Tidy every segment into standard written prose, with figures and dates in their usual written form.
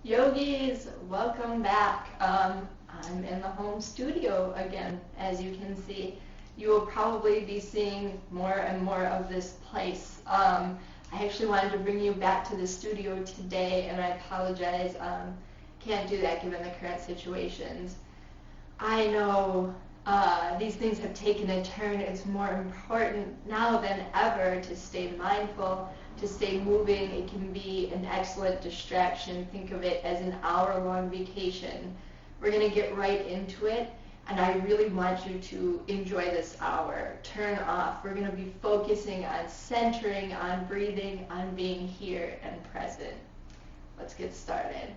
Yogis, welcome back. I'm in the home studio again. As you can see, you will probably be seeing more and more of this place. I actually wanted to bring you back to the studio today, and I apologize. Can't do that given the current situations. I know these things have taken a turn. It's more important now than ever to stay mindful, to stay moving. It can be an excellent distraction. Think of it as an hour-long vacation. We're going to get right into it, and I really want you to enjoy this hour. Turn off. We're going to be focusing on centering, on breathing, on being here and present. Let's get started.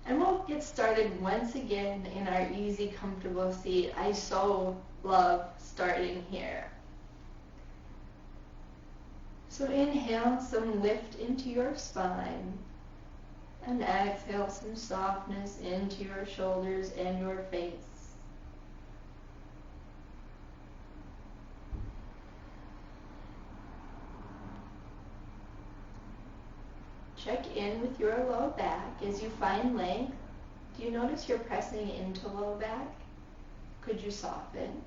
And we'll get started once again in our easy, comfortable seat. I so love starting here. So inhale some lift into your spine, and exhale some softness into your shoulders and your face. Check in with your low back as you find length. Do you notice you're pressing into low back? Could you soften?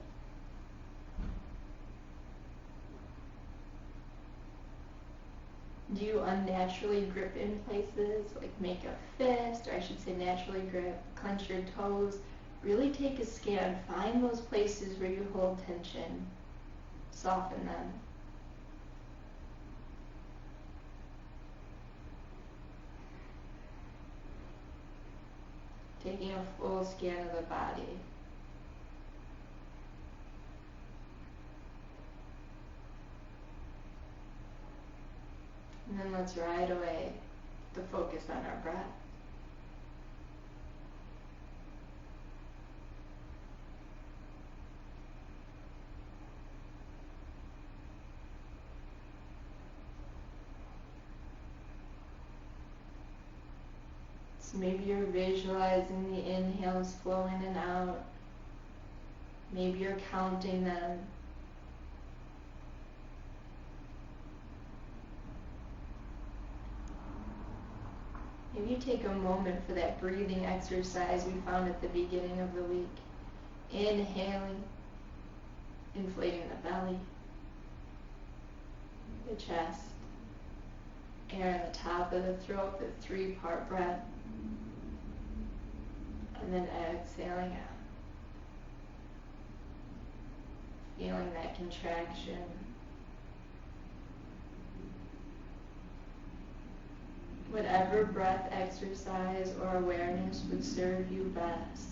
Do you unnaturally grip in places, like make a fist, or I should say naturally grip, clench your toes? Really take a scan. Find those places where you hold tension. Soften them. Taking a full scan of the body. And then let's right away to focus on our breath. So maybe you're visualizing the inhales flow in and out. Maybe you're counting them. Maybe you take a moment for that breathing exercise we found at the beginning of the week. Inhaling, inflating the belly, the chest, air in the top of the throat, the three-part breath, and then exhaling out. Feeling that contraction. Whatever breath exercise or awareness would serve you best.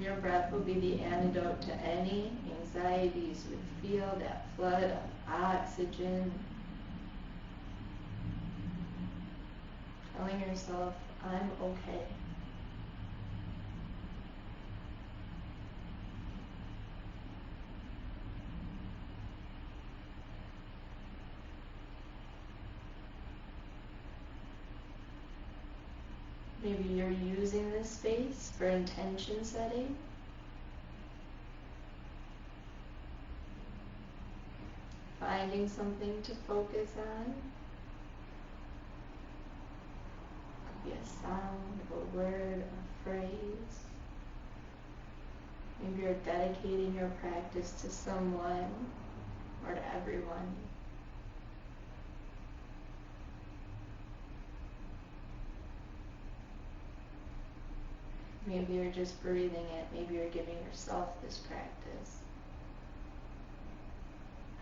Your breath will be the antidote to any anxieties. You would feel that flood of oxygen. Telling yourself, I'm okay. Maybe you're using this space for intention setting. Finding something to focus on. Could be a sound, a word, a phrase. Maybe you're dedicating your practice to someone or to everyone. Maybe you're just breathing it. Maybe you're giving yourself this practice.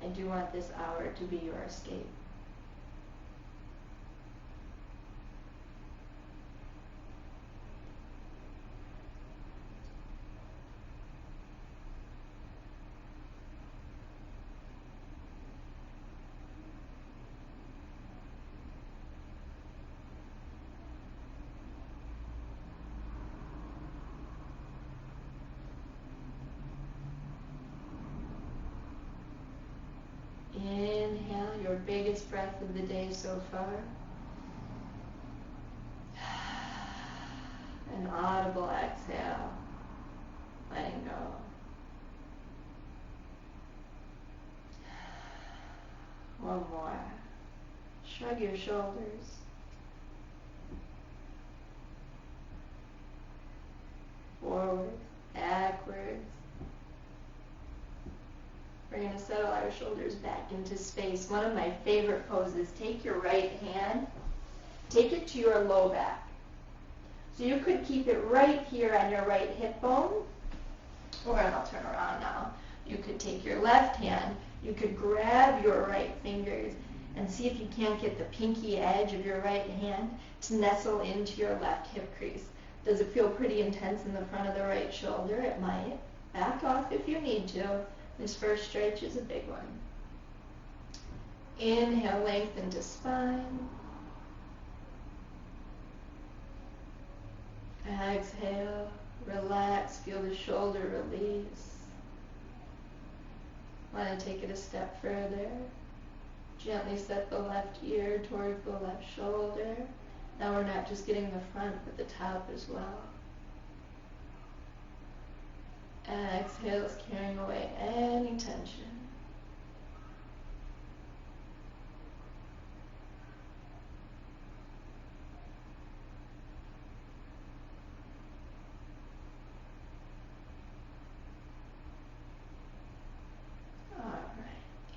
I do want this hour to be your escape. Inhale, your biggest breath of the day so far. An audible exhale, letting go. One more. Shrug your shoulders. Forward, backwards. We're going to settle our shoulders back into space. One of my favorite poses, take your right hand, take it to your low back. So you could keep it right here on your right hip bone, or I'll turn around now. You could take your left hand, you could grab your right fingers and see if you can't get the pinky edge of your right hand to nestle into your left hip crease. Does it feel pretty intense in the front of the right shoulder? It might. Back off if you need to. This first stretch is a big one. Inhale, lengthen to spine. Exhale, relax, feel the shoulder release. Want to take it a step further. Gently set the left ear toward the left shoulder. Now we're not just getting the front, but the top as well. Exhale is carrying away any tension.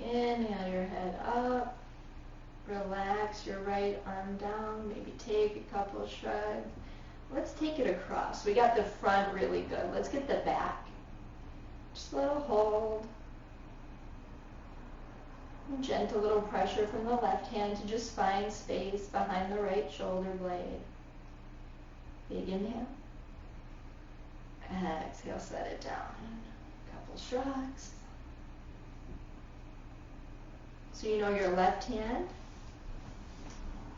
Inhale your head up, relax your right arm down, maybe take a couple shrugs. Let's take it across. We got the front really good. Let's get the back. Just a little hold. And gentle little pressure from the left hand to just find space behind the right shoulder blade. Big inhale. Exhale, set it down. Couple shrugs. So you know your left hand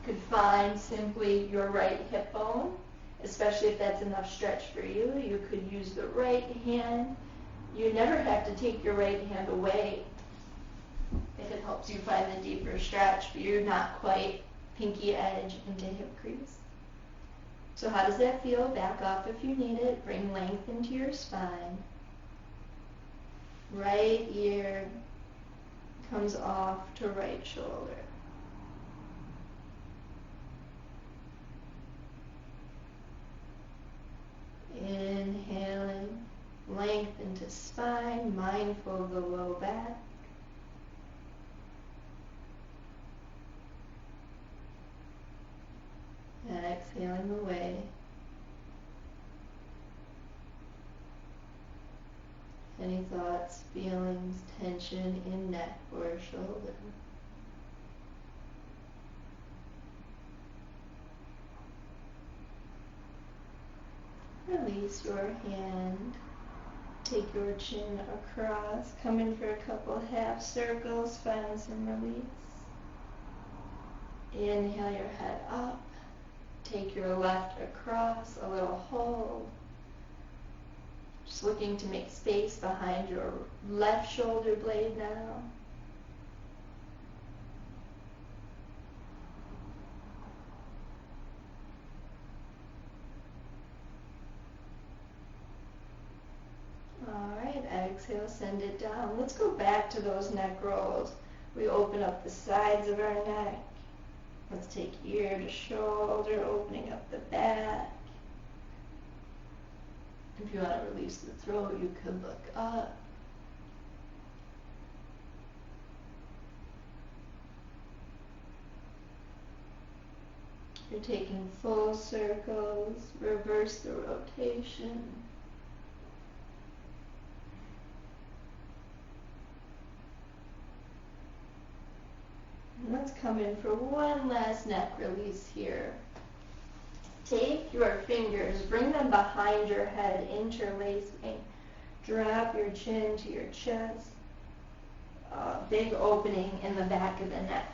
could find simply your right hip bone, especially if that's enough stretch for you. You could use the right hand. You never have to take your right hand away if it helps you find the deeper stretch, but you're not quite pinky edge into hip crease. So how does that feel? Back off if you need it. Bring length into your spine. Right ear comes off to right shoulder. Inhaling, lengthen to spine, mindful of the low back. And exhaling away. Any thoughts, feelings, tension in neck or shoulder. Release your hand. Take your chin across. Come in for a couple half circles. Find some release. Inhale your head up. Take your left across. A little hold. Just looking to make space behind your left shoulder blade now. Alright, exhale, send it down. Let's go back to those neck rolls. We open up the sides of our neck. Let's take ear to shoulder, opening up the back. If you want to release the throat, you could look up. You're taking full circles, reverse the rotation. And let's come in for one last neck release here. Take your fingers, bring them behind your head, interlacing. Drop your chin to your chest. Big opening in the back of the neck.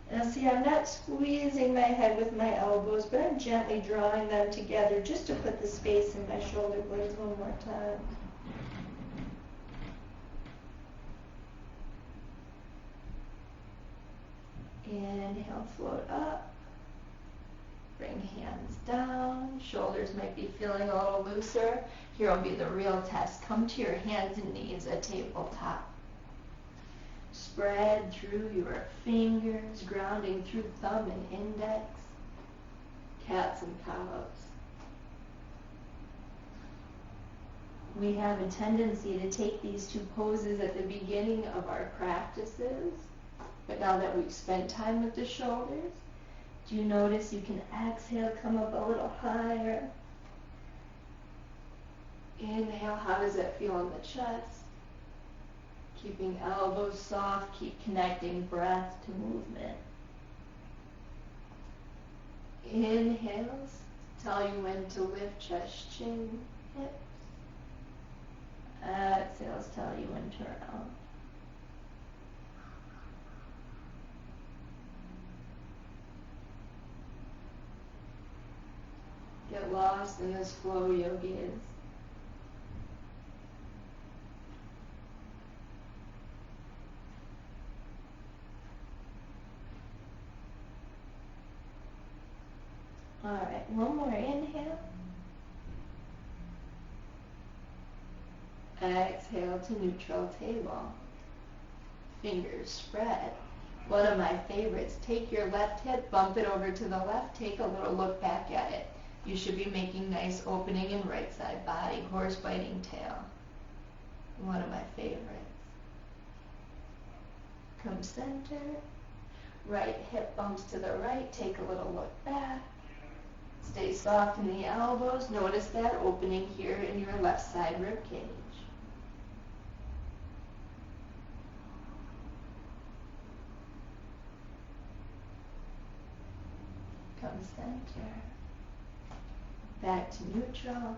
Now see, I'm not squeezing my head with my elbows, but I'm gently drawing them together just to put the space in my shoulder blades one more time. Inhale, float up. Bring hands down. Shoulders might be feeling a little looser. Here will be the real test. Come to your hands and knees at tabletop. Just spread through your fingers, grounding through thumb and index. Cats and cows. We have a tendency to take these two poses at the beginning of our practices, but now that we've spent time with the shoulders, do you notice you can exhale, come up a little higher? Inhale, how does that feel in the chest? Keeping elbows soft, keep connecting breath to movement. Inhales tell you when to lift chest, chin, hips. Exhales tell you when to round. Get lost in this flow, yogis. All right, one more inhale. Exhale to neutral table. Fingers spread. One of my favorites, take your left hip, bump it over to the left, take a little look back at it. You should be making nice opening in right side body, horse biting tail. One of my favorites. Come center. Right hip bumps to the right, take a little look back. Stay soft in the elbows. Notice that opening here in your left side rib cage. Come center. Back to neutral.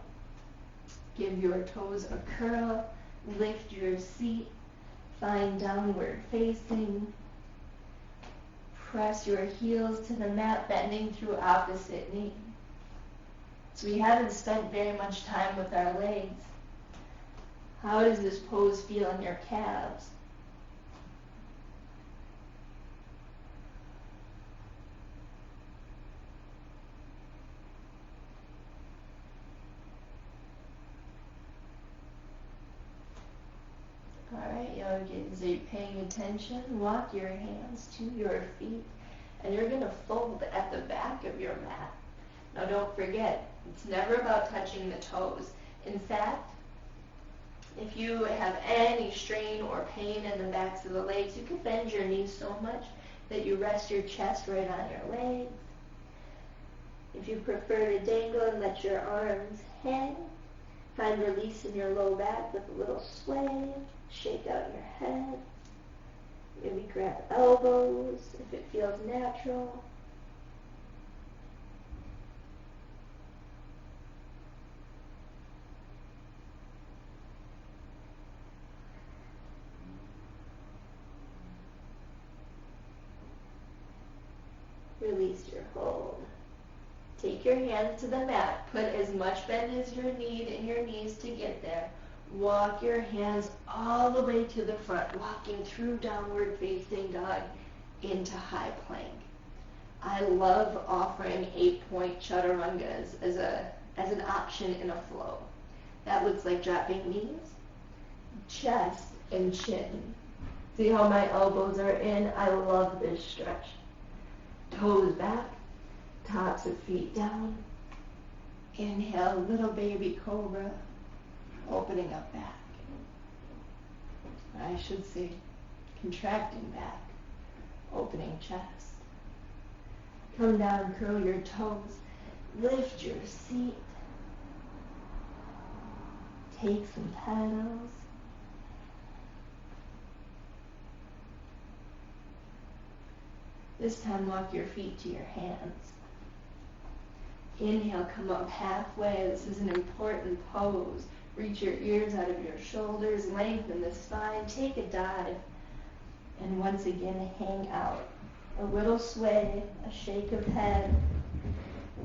Give your toes a curl. Lift your seat. Find downward facing. Press your heels to the mat, bending through opposite knee. So we haven't spent very much time with our legs. How does this pose feel in your calves? All right, yogis, are you paying attention? Walk your hands to your feet, and you're going to fold at the back of your mat. Now don't forget, it's never about touching the toes. In fact, if you have any strain or pain in the backs of the legs, you can bend your knees so much that you rest your chest right on your legs. If you prefer to dangle and let your arms hang, find release in your low back with a little sway. Shake out your head. Maybe grab elbows if it feels natural. Release your hold. Take your hands to the mat. Put as much bend as you need in your knees to get there. Walk your hands all the way to the front, walking through downward facing dog into high plank. I love offering 8-point chaturangas as an option in a flow. That looks like dropping knees, chest, and chin. See how my elbows are in? I love this stretch. Toes back, tops of feet down. Inhale, little baby cobra, opening up back. I should say contracting back, opening chest. Come down, curl your toes, lift your seat. Take some petals. This time, walk your feet to your hands. Inhale, come up halfway. This is an important pose. Reach your ears out of your shoulders, lengthen the spine, take a dive, and once again, hang out. A little sway, a shake of head,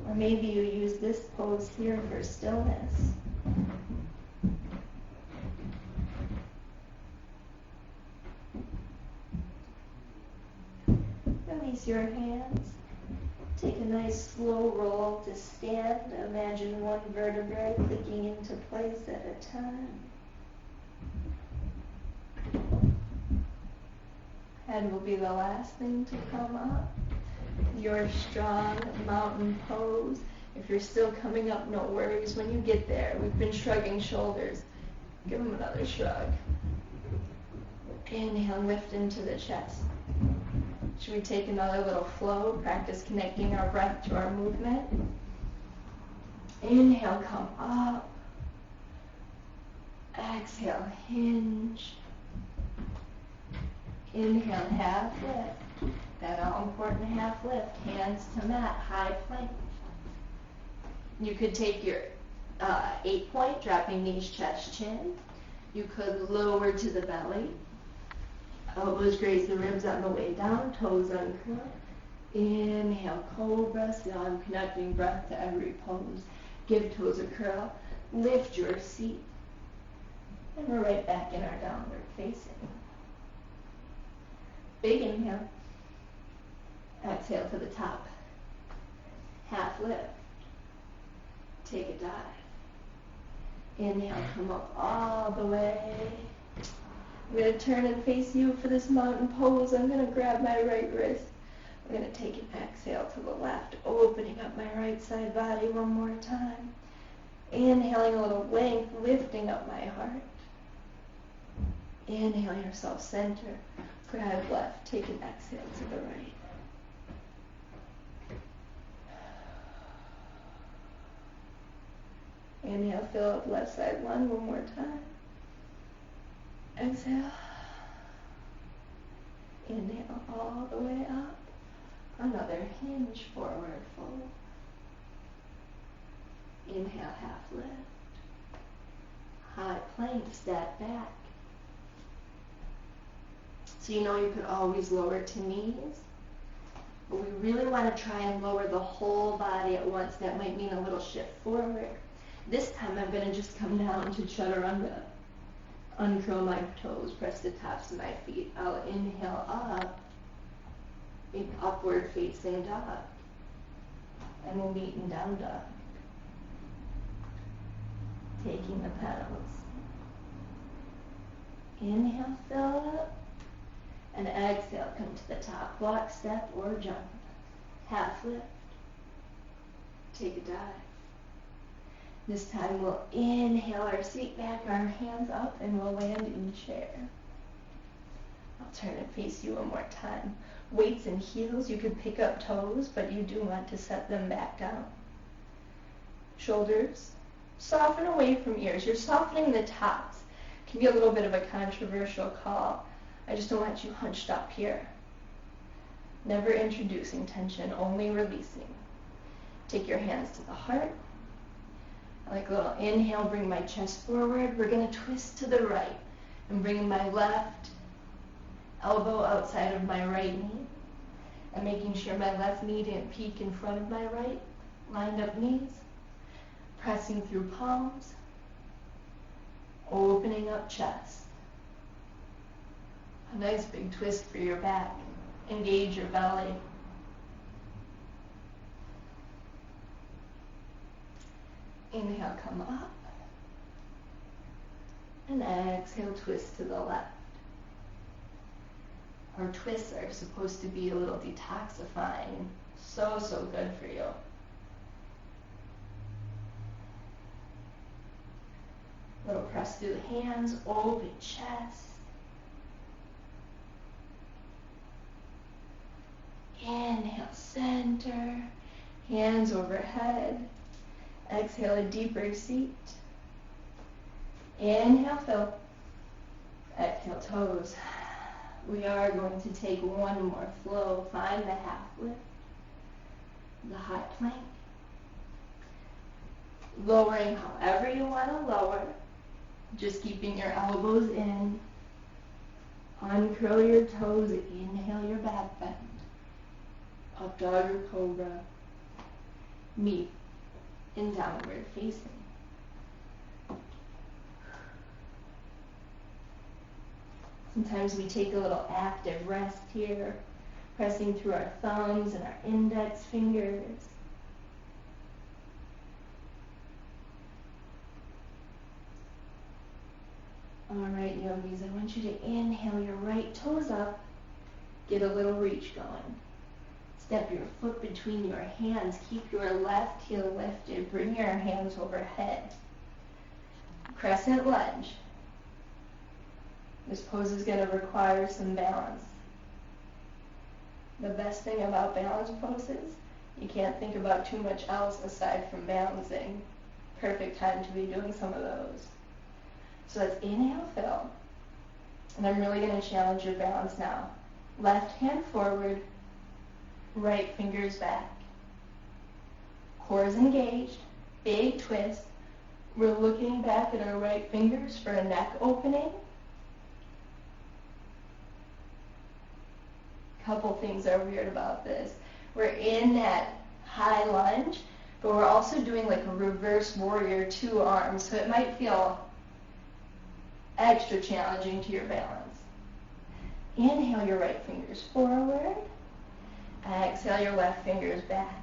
or maybe you use this pose here for stillness. Release your hands. Take a nice slow roll to stand. Imagine one vertebrae clicking into place at a time. Head will be the last thing to come up. Your strong mountain pose. If you're still coming up, no worries. When you get there, we've been shrugging shoulders. Give them another shrug. Inhale, lift into the chest. Should we take another little flow? Practice connecting our breath to our movement. Inhale, come up. Exhale, hinge. Inhale, half lift. That all-important half lift. Hands to mat, high plank. You could take your 8-point, dropping knees, chest, chin. You could lower to the belly. Elbows graze the ribs on the way down, toes uncurl. Inhale, cobra, still connecting breath to every pose. Give toes a curl. Lift your seat. And we're right back in our downward facing. Big inhale. Exhale to the top. Half lift. Take a dive. Inhale, come up all the way. I'm going to turn and face you for this mountain pose. I'm going to grab my right wrist. I'm going to take an exhale to the left, opening up my right side body one more time. Inhaling a little length, lifting up my heart. Inhale yourself center. Grab left, take an exhale to the right. Inhale, fill up left side lunge one more time. Exhale. Inhale all the way up. Another hinge, forward fold. Inhale, half lift. High plank, step back. So you know you could always lower to knees. But we really want to try and lower the whole body at once. That might mean a little shift forward. This time I'm going to just come down to chaturanga. Uncurl my toes, press the tops of my feet. I'll inhale up, big upward facing dog. And we'll meet in down dog. Taking the pedals. Inhale, fill up. And exhale, come to the top. Block, step, or jump. Half lift. Take a dive. This time we'll inhale our seat back, our hands up, and we'll land in chair. I'll turn and face you one more time. Weights and heels, you could pick up toes, but you do want to set them back down. Shoulders, soften away from ears. You're softening the tops. Can be a little bit of a controversial call. I just don't want you hunched up here. Never introducing tension, only releasing. Take your hands to the heart. Like a little inhale, bring my chest forward. We're going to twist to the right and bring my left elbow outside of my right knee. And making sure my left knee didn't peek in front of my right. Lined up knees. Pressing through palms. Opening up chest. A nice big twist for your back. Engage your belly. Inhale, come up. And exhale, twist to the left. Our twists are supposed to be a little detoxifying. So, so good for you. Little press through the hands, open chest. Inhale, center. Hands overhead. Exhale, a deeper seat. Inhale, fill. Exhale, toes. We are going to take one more flow. Find the half lift. The high plank. Lowering however you want to lower. Just keeping your elbows in. Uncurl your toes. Inhale your back bend. Up dog or cobra. Meet in downward facing. Sometimes we take a little active rest here, pressing through our thumbs and our index fingers. All right, yogis, I want you to inhale your right toes up Get a little reach going. Step your foot between your hands. Keep your left heel lifted. Bring your hands overhead. Crescent lunge. This pose is going to require some balance. The best thing about balance poses, you can't think about too much else aside from balancing. Perfect time to be doing some of those. So let's inhale, fill. And I'm really going to challenge your balance now. Left hand forward, right fingers back. Core is engaged, big twist. We're looking back at our right fingers for a neck opening. Couple things are weird about this. We're in that high lunge, but we're also doing like a reverse warrior 2 arms, so it might feel extra challenging to your balance. Inhale your right fingers forward. Exhale your left fingers back.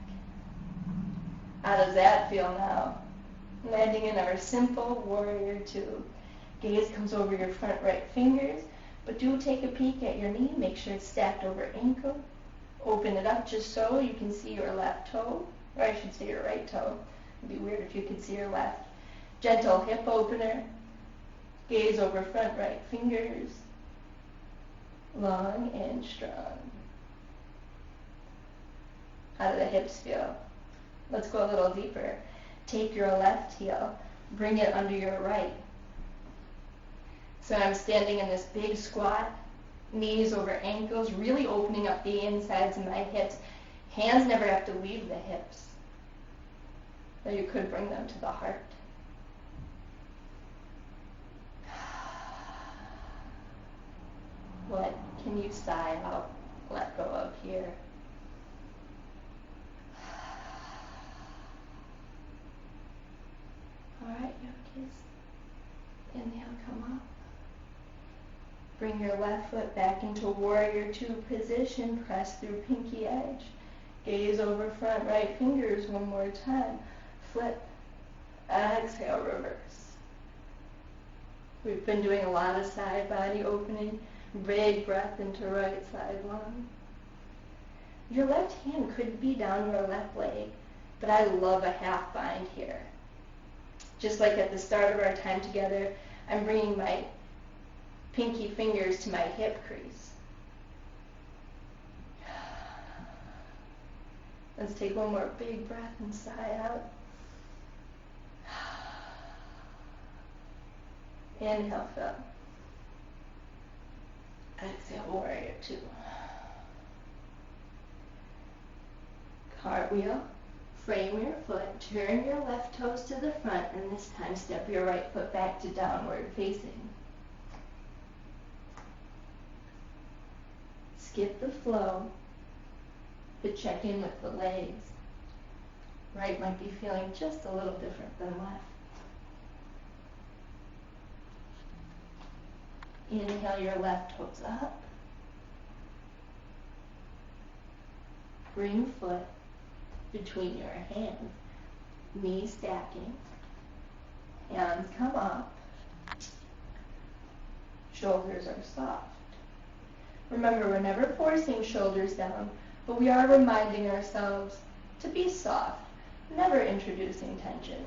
How does that feel now? Landing in our simple warrior 2. Gaze comes over your front right fingers, but do take a peek at your knee. Make sure it's stacked over ankle. Open it up just so you can see your left toe, or I should say your right toe. It'd be weird if you could see your left. Gentle hip opener. Gaze over front right fingers. Long and strong. How do the hips feel? Let's go a little deeper. Take your left heel, bring it under your right. So I'm standing in this big squat, knees over ankles, really opening up the insides of my hips. Hands never have to leave the hips, though you could bring them to the heart. What can you sigh out, let go of here? All right, yogis. Inhale, come up. Bring your left foot back into warrior 2 position. Press through pinky edge. Gaze over front right fingers one more time. Flip. Exhale, reverse. We've been doing a lot of side body opening. Big breath into right side lunge. Your left hand could be down your left leg, but I love a half bind here. Just like at the start of our time together, I'm bringing my pinky fingers to my hip crease. Let's take one more big breath and sigh out. Inhale, fill. Exhale, warrior 2. Cartwheel. Frame your foot, turn your left toes to the front, and this time step your right foot back to downward facing. Skip the flow, but check in with the legs. Right might be feeling just a little different than left. Inhale your left toes up. Bring foot between your hands, knees stacking, hands come up, shoulders are soft. Remember, we're never forcing shoulders down, but we are reminding ourselves to be soft, never introducing tension.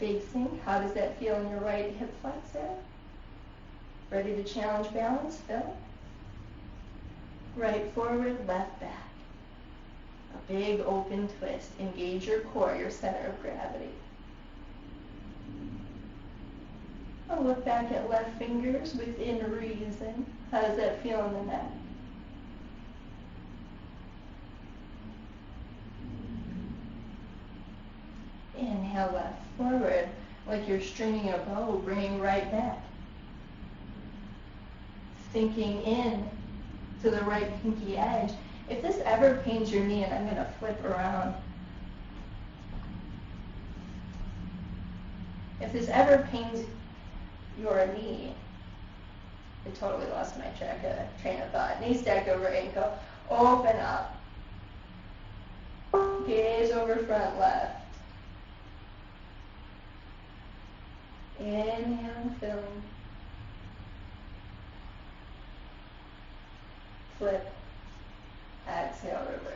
Big sink, how does that feel in your right hip flexor? Ready to challenge balance, Phil? Right forward, left back. A big open twist. Engage your core, your center of gravity. I'll look back at left fingers within reason. How does that feel in the neck? Inhale left forward, like you're stringing a bow, bringing right back. Sinking in to the right pinky edge. If this ever pains your knee, and I'm going to flip around. If this ever pains your knee, I totally lost my train of thought. Knee stacked over ankle. Open up. Gaze over front left. Inhale, fill. flip, exhale, reverse.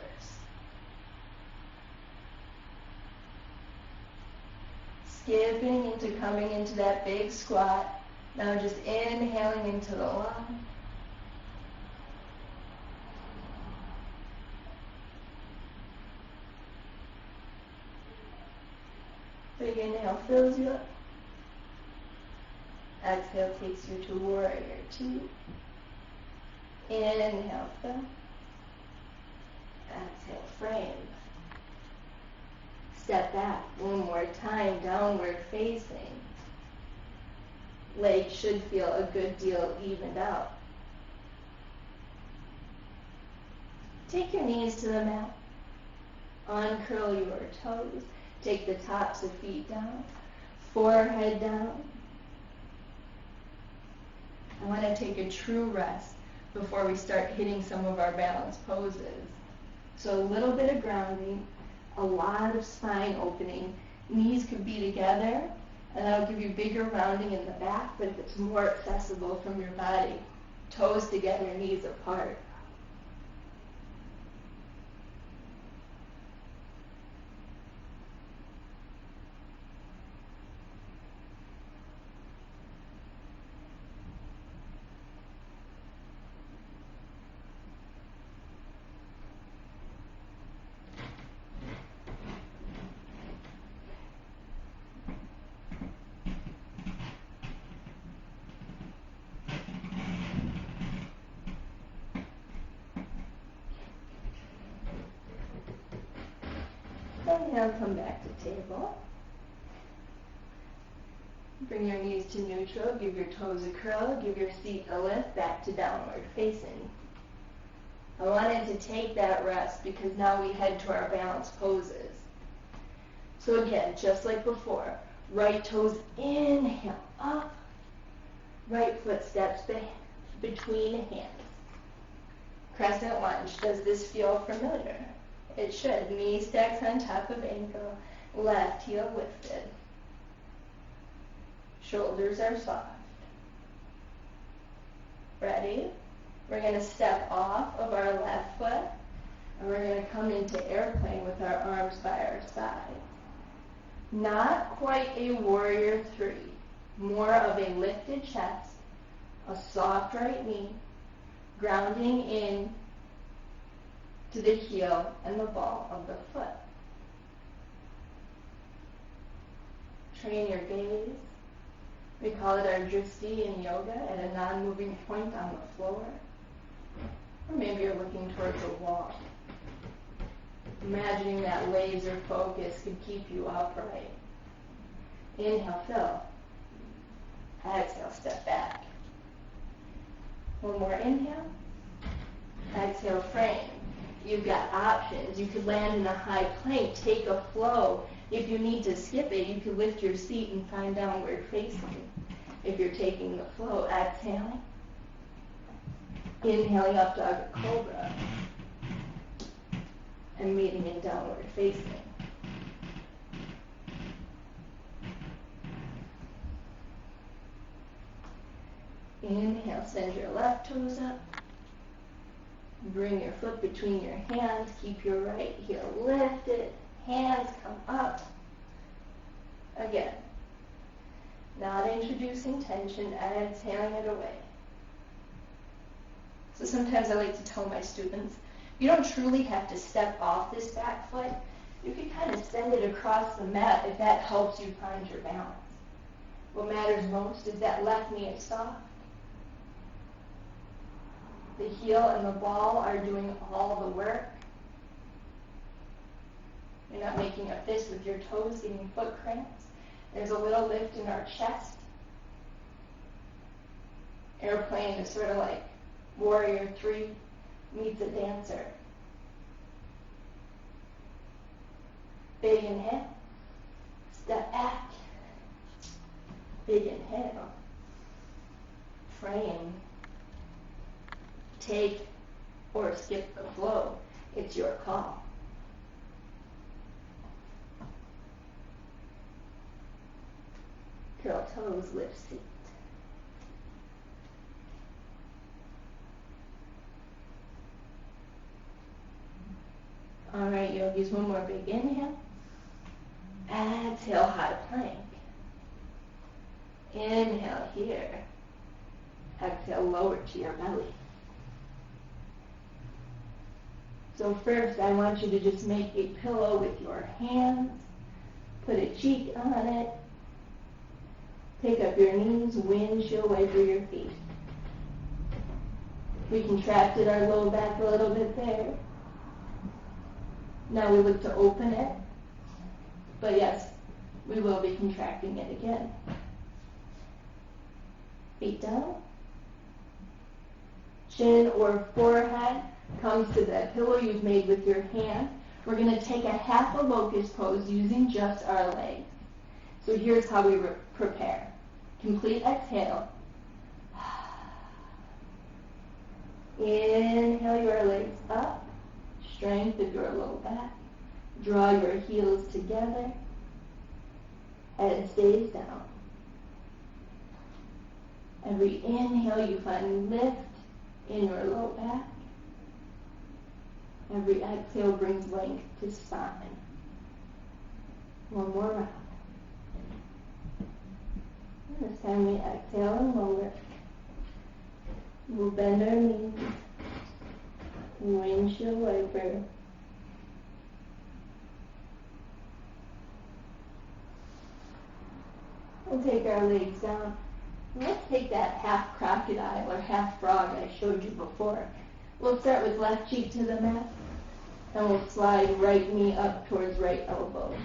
Skipping into coming into that big squat. Now just inhaling into the lung. Big inhale fills you up. Exhale takes you to warrior two. Inhale, fill. Exhale, frame. Step back one more time, downward facing. Legs should feel a good deal evened out. Take your knees to the mat. Uncurl your toes. Take the tops of feet down. Forehead down. I want to take a true rest before we start hitting some of our balance poses. So a little bit of grounding, a lot of spine opening. Knees could be together, and that'll give you bigger rounding in the back, but if it's more accessible from your body, toes together, knees apart. Inhale, come back to table. Bring your knees to neutral, give your toes a curl, give your seat a lift, back to downward facing. I wanted to take that rest because now we head to our balance poses. So again, just like before, right toes inhale up, right foot steps between hands. Crescent lunge. Does this feel familiar? It should. Knee stacks on top of ankle, left heel lifted. Shoulders are soft. Ready? We're going to step off of our left foot, and we're going to come into airplane with our arms by our side. Not quite a warrior three, more of a lifted chest, a soft right knee, grounding in to the heel and the ball of the foot. Train your gaze. We call it our drishti in yoga, at a non-moving point on the floor. Or maybe you're looking towards a wall. Imagining that laser focus could keep you upright. Inhale, fill. Exhale, step back. One more inhale. Exhale, frame. You've got options. You could land in a high plank, take a flow. If you need to skip it, you could lift your seat and find downward facing. If you're taking the flow, exhaling. Inhaling up dog cobra. And meeting in downward facing. Inhale, send your left toes up. Bring your foot between your hands. Keep your right heel lifted. Hands come up. Again. Not introducing tension, exhaling it away. So sometimes I like to tell my students, you don't truly have to step off this back foot. You can kind of send it across the mat if that helps you find your balance. What matters most is that left knee is soft. The heel and the ball are doing all the work. You're not making a fist with your toes, getting foot cramps. There's a little lift in our chest. Airplane is sort of like warrior three meets a dancer. Big inhale. Step back. Big inhale. Frame. Take or skip the flow. It's your call. Curl toes, lift seat. All right, yogis, one more big inhale. Exhale, high plank. Inhale here. Exhale, lower to your belly. So first, I want you to just make a pillow with your hands. Put a cheek on it. Pick up your knees, windshield wiper your feet. We contracted our low back a little bit there. Now we look to open it. But yes, we will be contracting it again. Feet down. Chin or forehead comes to the pillow you've made with your hand. We're going to take a half a locust pose using just our legs. So here's how we prepare. Complete exhale. Inhale your legs up. Strength of your low back. Draw your heels together. Head stays down. Every inhale you find lift in your low back. Every exhale brings length to spine. One more round. And this time we exhale and lower. We'll bend our knees. Windshield wiper. We'll take our legs down. Let's take that half crocodile or half frog I showed you before. We'll start with left cheek to the mat, and we'll slide right knee up towards right elbow.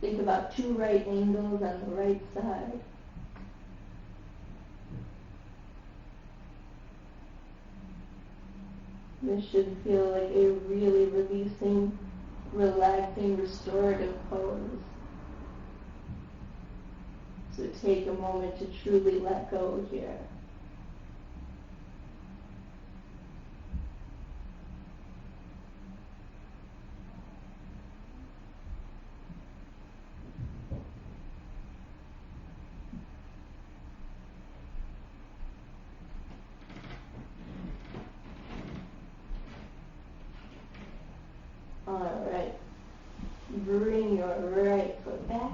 Think about 2 right angles on the right side. This should feel like a really releasing, relaxing, restorative pose. So take a moment to truly let go here. All right. Bring your right foot back.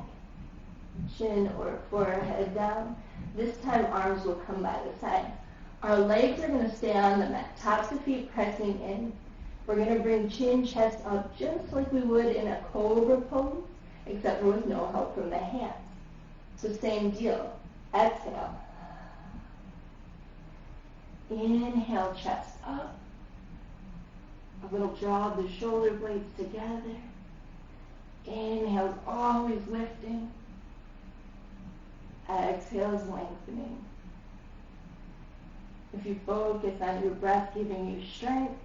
Chin or forehead down. This time arms will come by the side. Our legs are going to stay on the mat. Tops of feet pressing in. We're going to bring chin, chest up just like we would in a cobra pose, except for with no help from the hands. So same deal. Exhale. Inhale, chest up. A little draw of the shoulder blades together. Inhale's always lifting. Exhale's lengthening. If you focus on your breath giving you strength,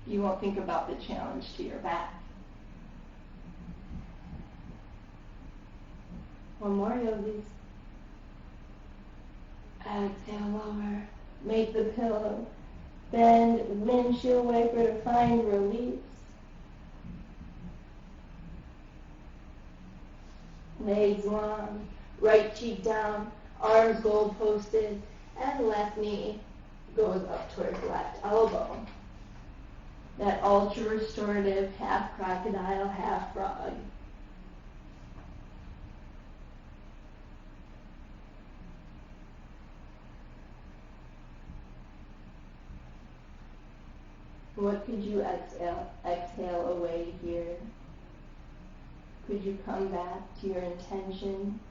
you won't think about the challenge to your back. One more, yogis. Exhale, lower. Make the pillow. Bend, windshield wiper to find release. Legs long. Right cheek down, arms gold posted, and left knee goes up towards left elbow. That ultra restorative half crocodile, half frog. What could you exhale away here? Could you come back to your intention,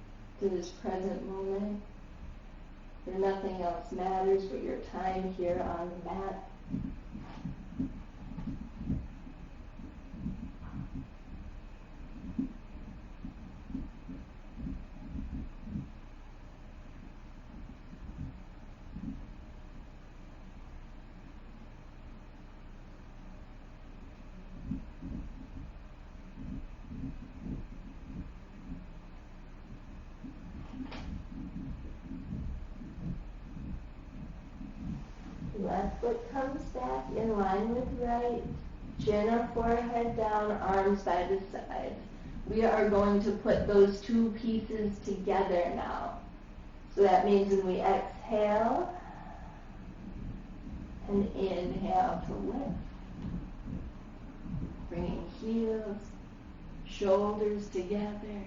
to this present moment, where nothing else matters but your time here on the mat? Left foot comes back in line with right. Chin or forehead down, arms by the side. We are going to put those 2 pieces together now. So that means when we exhale, And inhale to lift. Bringing heels, shoulders together.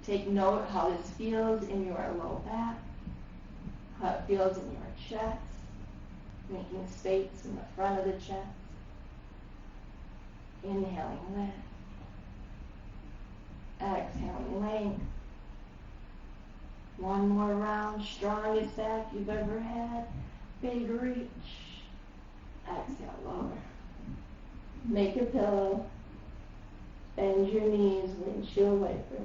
Take note how this feels in your low back, how it feels in your chest, making space in the front of the chest. Inhaling lift. Exhaling length. One more round, strongest back you've ever had. Big reach. Exhale, lower. Make a pillow. Bend your knees, windshield wiper.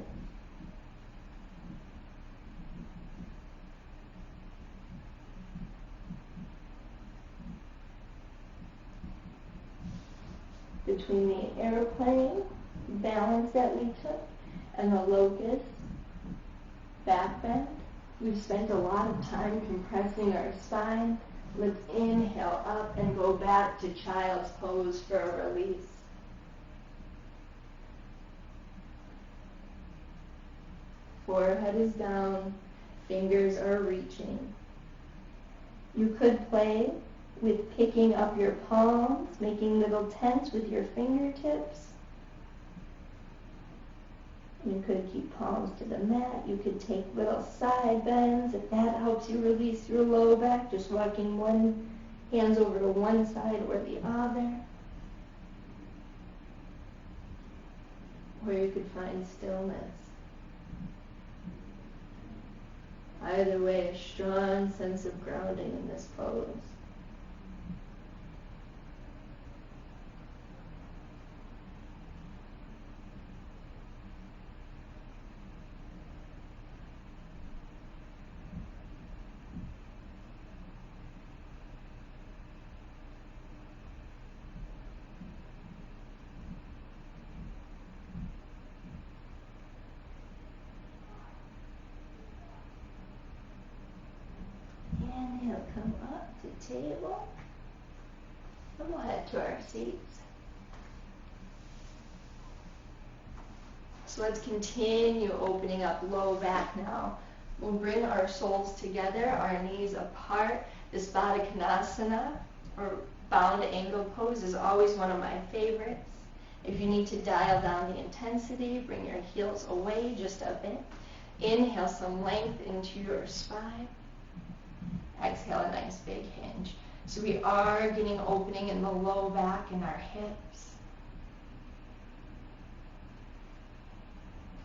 Between the airplane balance that we took and the locust back bend, we've spent a lot of time compressing our spine. Let's inhale up and go back to child's pose for a release. Forehead is down, fingers are reaching. You could play with picking up your palms, making little tents with your fingertips. You could keep palms to the mat. You could take little side bends if that helps you release your low back, just walking one hands over to one side or the other. Or you could find stillness. Either way, a strong sense of grounding in this pose. Inhale, come up to table. And we'll head to our seats. So let's continue opening up low back now. We'll bring our soles together, our knees apart. This Baddha Konasana, or bound angle pose, is always one of my favorites. If you need to dial down the intensity, bring your heels away just a bit. Inhale some length into your spine. Exhale, a nice big hinge. So we are getting opening in the low back and our hips.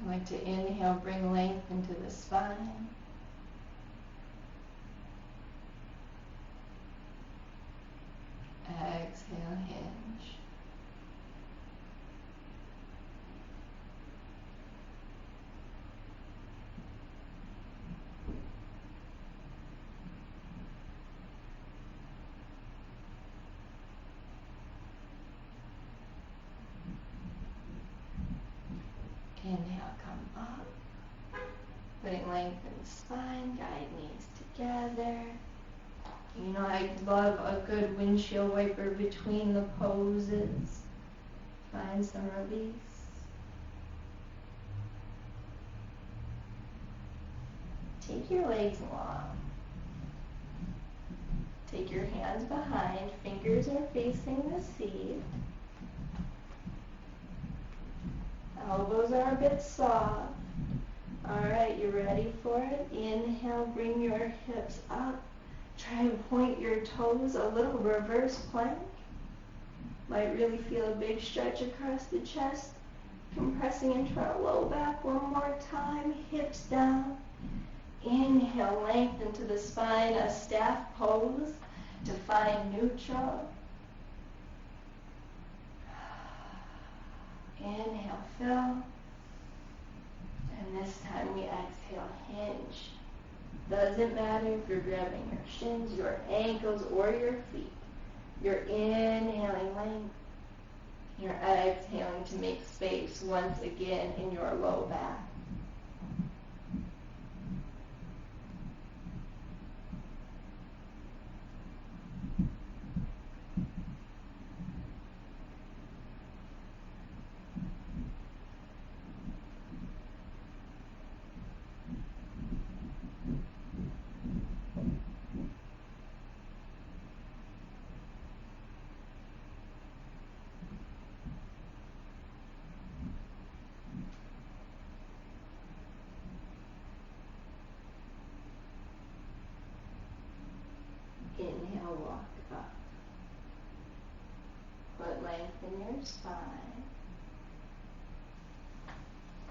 I like to inhale, bring length into the spine. Exhale, hinge. Inhale, come up. Putting length in the spine, guide knees together. You know, I love a good windshield wiper between the poses. Find some release. Take your legs long. Take your hands behind. Fingers are facing the seat. Elbows are a bit soft. All right, you ready for it? Inhale, bring your hips up. Try and point your toes, a little reverse plank. Might really feel a big stretch across the chest. Compressing into our low back one more time. Hips down. Inhale, length into the spine, a staff pose to find neutral. Inhale, fill. And this time we exhale, hinge. Doesn't matter if you're grabbing your shins, your ankles, or your feet. You're inhaling length. You're exhaling to make space once again in your low back. Inhale, walk up. Foot lengthen your spine.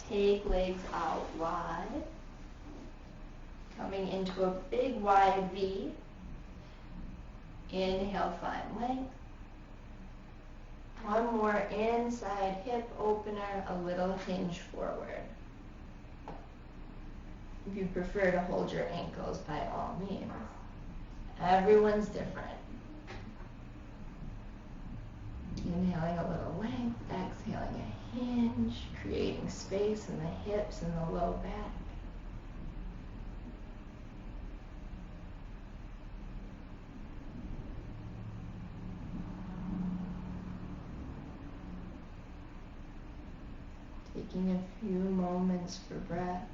Take legs out wide. Coming into a big wide V. Inhale, find length. One more inside hip opener, a little hinge forward. If you prefer to hold your ankles, by all means. Everyone's different. Inhaling a little length, exhaling a hinge, creating space in the hips and the low back. Taking a few moments for breath.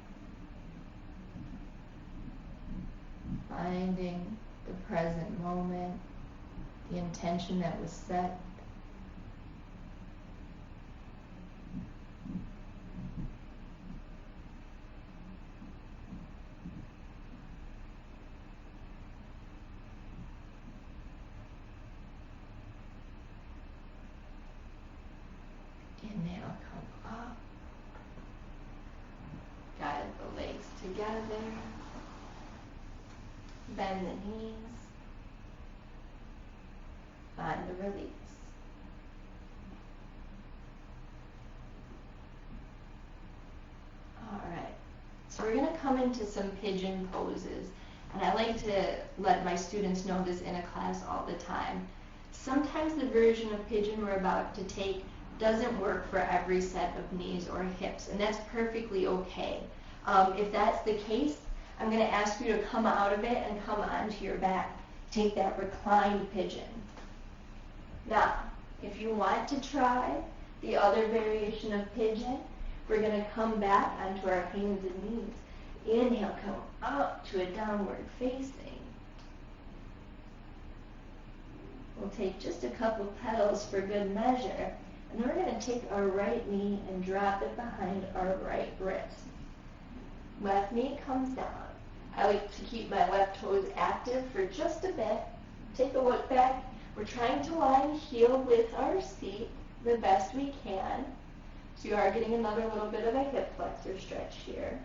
Finding the present moment, the intention that was set. Inhale, come up. Guide the legs together. Bend the knees. Find the release. All right. So we're going to come into some pigeon poses. And I like to let my students know this in a class all the time. Sometimes the version of pigeon we're about to take doesn't work for every set of knees or hips, and that's perfectly okay. If that's the case, I'm going to ask you to come out of it and come onto your back. Take that reclined pigeon. Now, if you want to try the other variation of pigeon, we're going to come back onto our hands and knees. Inhale, come up to a downward facing. We'll take just a couple petals for good measure. And then we're going to take our right knee and drop it behind our right wrist. Left knee comes down. I like to keep my left toes active for just a bit. Take a look back. We're trying to line heel with our seat the best we can. So you are getting another little bit of a hip flexor stretch here.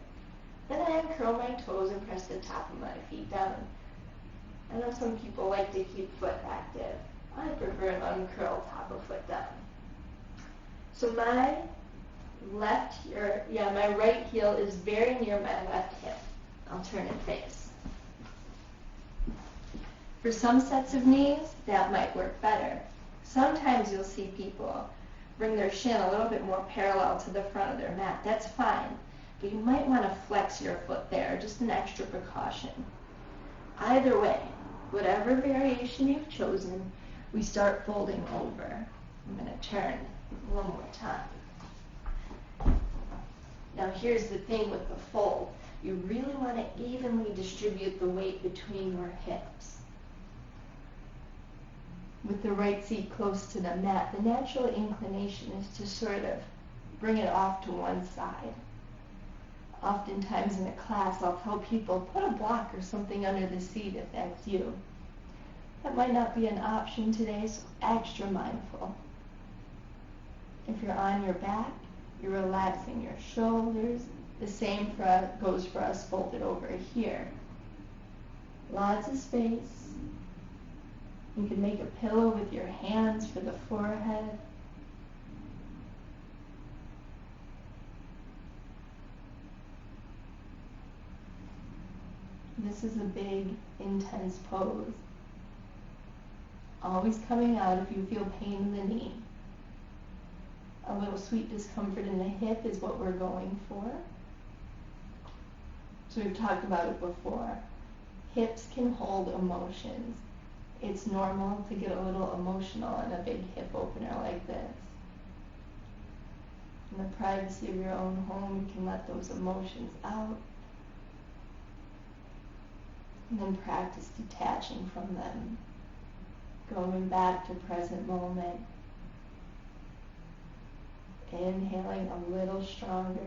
Then I uncurl my toes and press the top of my feet down. I know some people like to keep foot active. I prefer an uncurled top of foot down. So my my right heel is very near my left hip. I'll turn and face. For some sets of knees, that might work better. Sometimes you'll see people bring their shin a little bit more parallel to the front of their mat. That's fine, but you might want to flex your foot there, just an extra precaution. Either way, whatever variation you've chosen, we start folding over. I'm going to turn one more time. Now here's the thing with the fold. You really want to evenly distribute the weight between your hips. With the right seat close to the mat, the natural inclination is to sort of bring it off to one side. Oftentimes in a class, I'll tell people, put a block or something under the seat if that's you. That might not be an option today, so extra mindful. If you're on your back, you're relaxing your shoulders. The same goes for us folded over here. Lots of space. You can make a pillow with your hands for the forehead. This is a big, intense pose. Always coming out if you feel pain in the knee. A little sweet discomfort in the hip is what we're going for. So we've talked about it before. Hips can hold emotions. It's normal to get a little emotional in a big hip opener like this. In the privacy of your own home, you can let those emotions out. And then practice detaching from them. Going back to present moment. Inhaling a little stronger.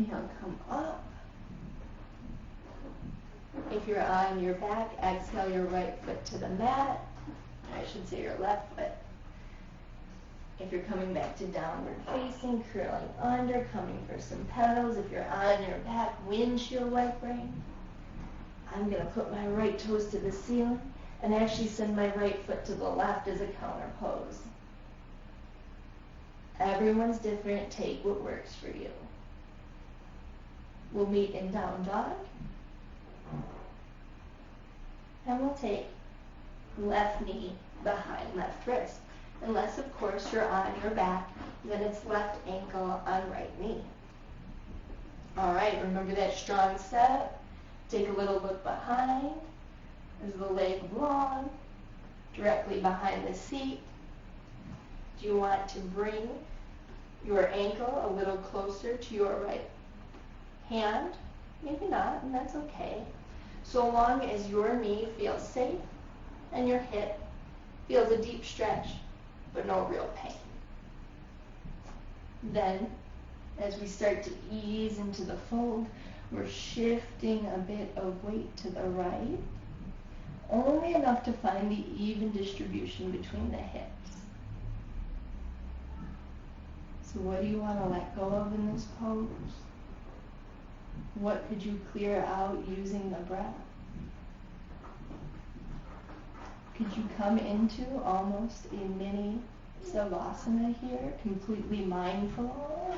Inhale, come up. If you're on your back, exhale your right foot to the mat. I should say your left foot. If you're coming back to downward facing, curling under, coming for some petals. If you're on your back, windshield wipering. I'm going to put my right toes to the ceiling and actually send my right foot to the left as a counter pose. Everyone's different. Take what works for you. We'll meet in down dog. And we'll take left knee behind left wrist. Unless, of course, you're on your back, then it's left ankle on right knee. All right, remember that strong setup. Take a little look behind. Is the leg long? Directly behind the seat. Do you want to bring your ankle a little closer to your right hand? Maybe not, and that's okay. So long as your knee feels safe and your hip feels a deep stretch, but no real pain. Then, as we start to ease into the fold, we're shifting a bit of weight to the right, only enough to find the even distribution between the hips. So what do you want to let go of in this pose? What could you clear out using the breath? Could you come into almost a mini savasana here, completely mindful?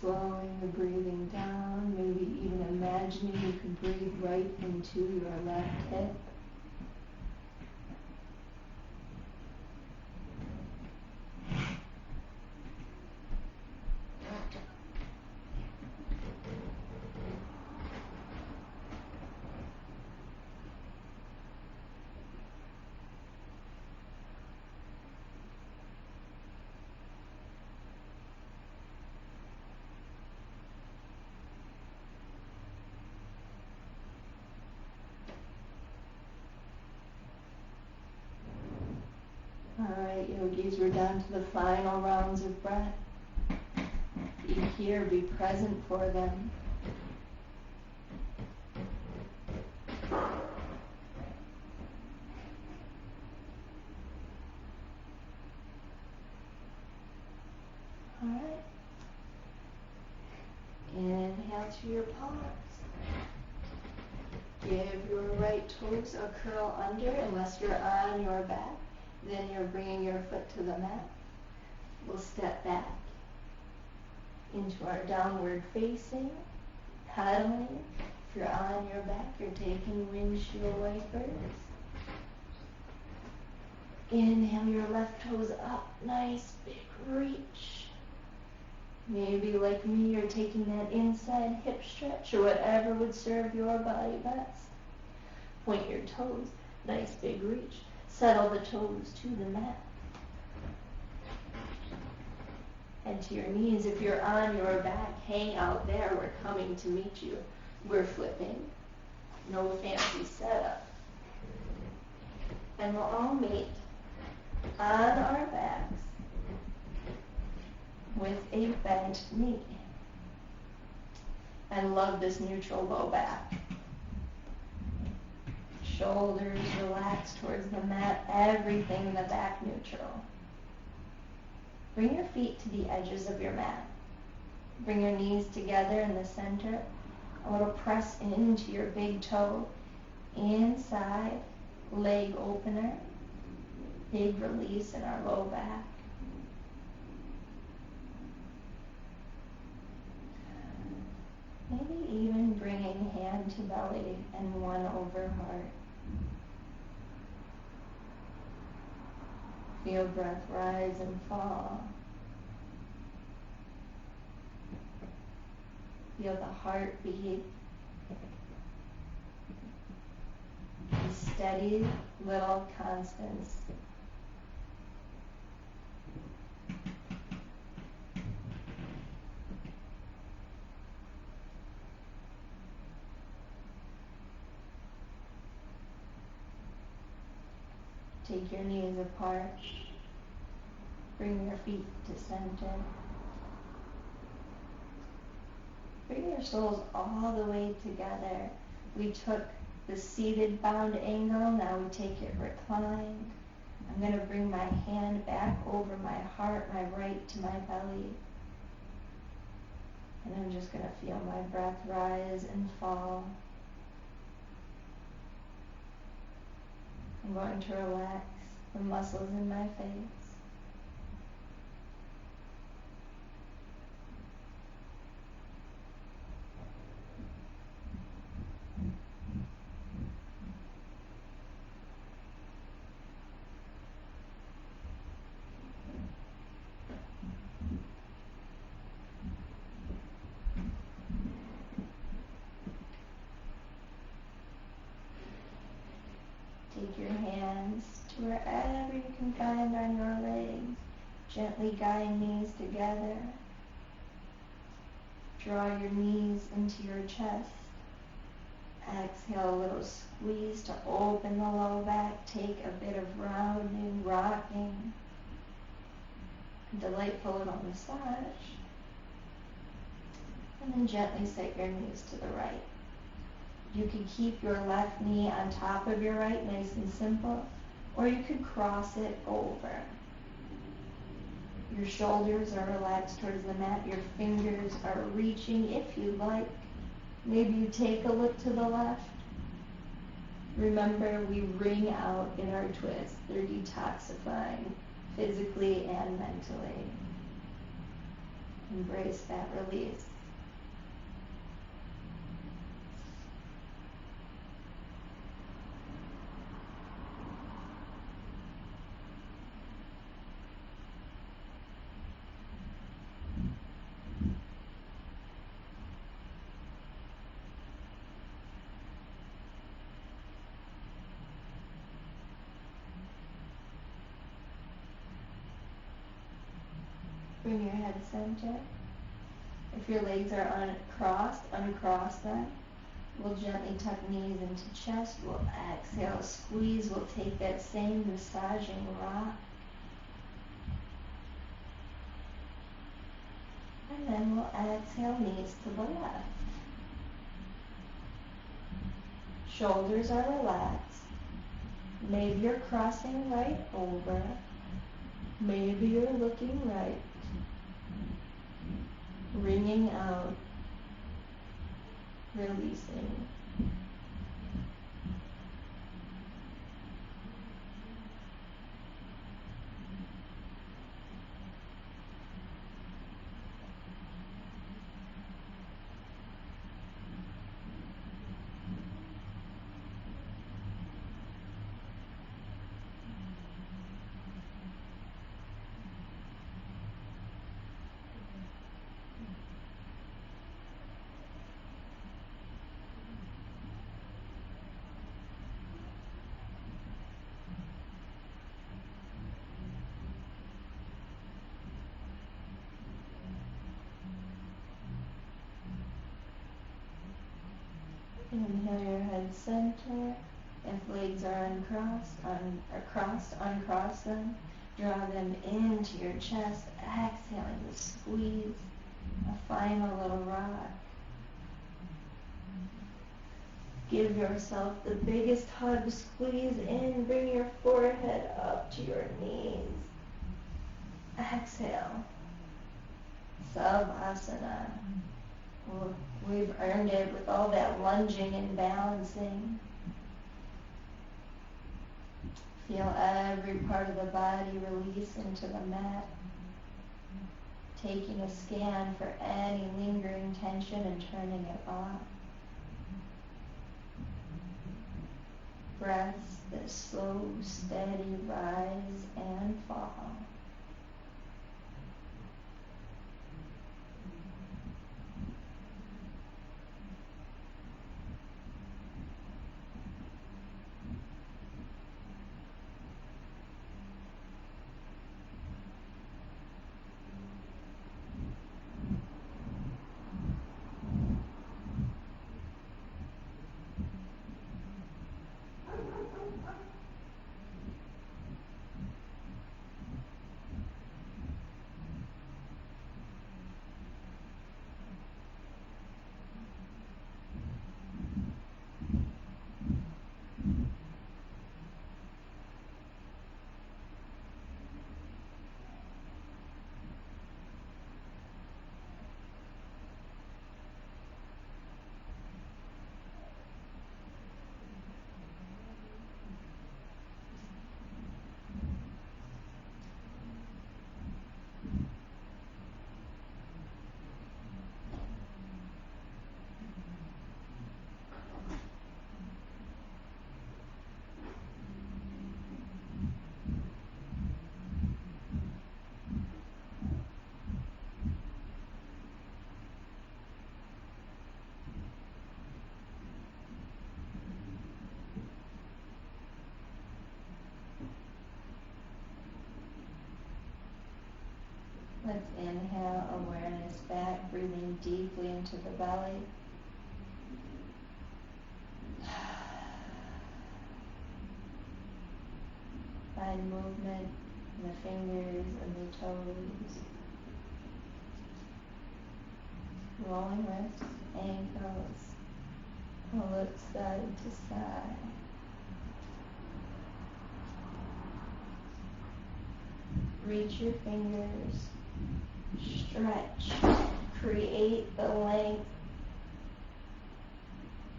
Slowing the breathing down, maybe even imagining you can breathe right into your left hip. Alright, yogis, we're down to the final rounds of breath. Be here, be present for them. Alright. Inhale to your palms. Give your right toes a curl under unless you're on your back. Then you're bringing your foot to the mat. We'll step back into our downward facing, paddling. If you're on your back, you're taking windshield wipers. Inhale your left toes up, nice big reach. Maybe like me, you're taking that inside hip stretch or whatever would serve your body best. Point your toes, nice big reach. Settle the toes to the mat. And to your knees. If you're on your back, hang out there. We're coming to meet you. We're flipping. No fancy setup. And we'll all meet on our backs with a bent knee. And love this neutral low back. Shoulders relaxed towards the mat, everything in the back neutral. Bring your feet to the edges of your mat. Bring your knees together in the center. A little press into your big toe. Inside, leg opener. Big release in our low back. Maybe even bringing hand to belly and one over heart. Feel breath rise and fall. Feel the heartbeat. steady little constants. Take your knees apart. Bring your feet to center. Bring your soles all the way together. We took the seated bound angle, now we take it reclined. I'm going to bring my hand back over my heart, my right to my belly. And I'm just going to feel my breath rise and fall. I'm going to relax the muscles in my face. Take your hands to wherever you can find on your legs. Gently guide knees together. Draw your knees into your chest. Exhale a little squeeze to open the low back. Take a bit of rounding, rocking. A delightful little massage. And then gently set your knees to the right. You could keep your left knee on top of your right, nice and simple, or you could cross it over. Your shoulders are relaxed towards the mat. Your fingers are reaching if you'd like. Maybe you take a look to the left. Remember, we ring out in our twists. They're detoxifying physically and mentally. Embrace that release. Bring your head center. If your legs are uncrossed, uncross them. We'll gently tuck knees into chest. We'll exhale, squeeze. We'll take that same massaging rock. And then we'll exhale, knees to the left. Shoulders are relaxed. Maybe you're crossing right over. Maybe you're looking right. Wringing out, releasing. Inhale your head center. If legs are crossed, uncross them. Draw them into your chest. Exhaling to squeeze. A final little rock. Give yourself the biggest hug. Squeeze in. Bring your forehead up to your knees. Exhale. Savasana. We've earned it with all that lunging and balancing. Feel every part of the body release into the mat. Taking a scan for any lingering tension and turning it off. Breaths that slow, steady rise and fall. Let's inhale awareness back, breathing deeply into the belly. Find movement in the fingers and the toes. Rolling wrists, ankles, look side to side. Reach your fingers, stretch, create the length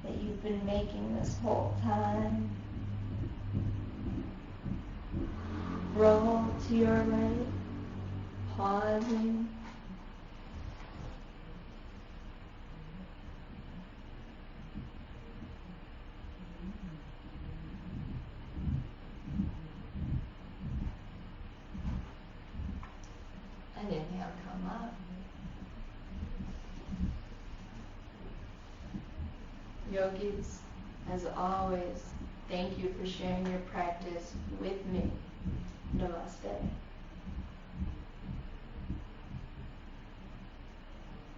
that you've been making this whole time. Roll to your right, pausing. And inhale, come up. Yogis, as always, thank you for sharing your practice with me. Namaste.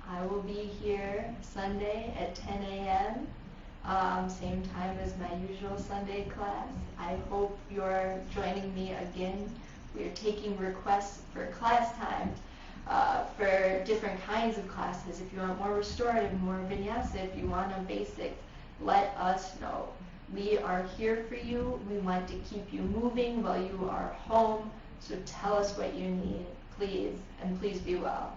I will be here Sunday at 10 a.m., same time as my usual Sunday class. I hope you're joining me again. We are taking requests for class time for different kinds of classes. If you want more restorative, more vinyasa, if you want a basic, let us know. We are here for you. We want to keep you moving while you are home. So tell us what you need, please, and please be well.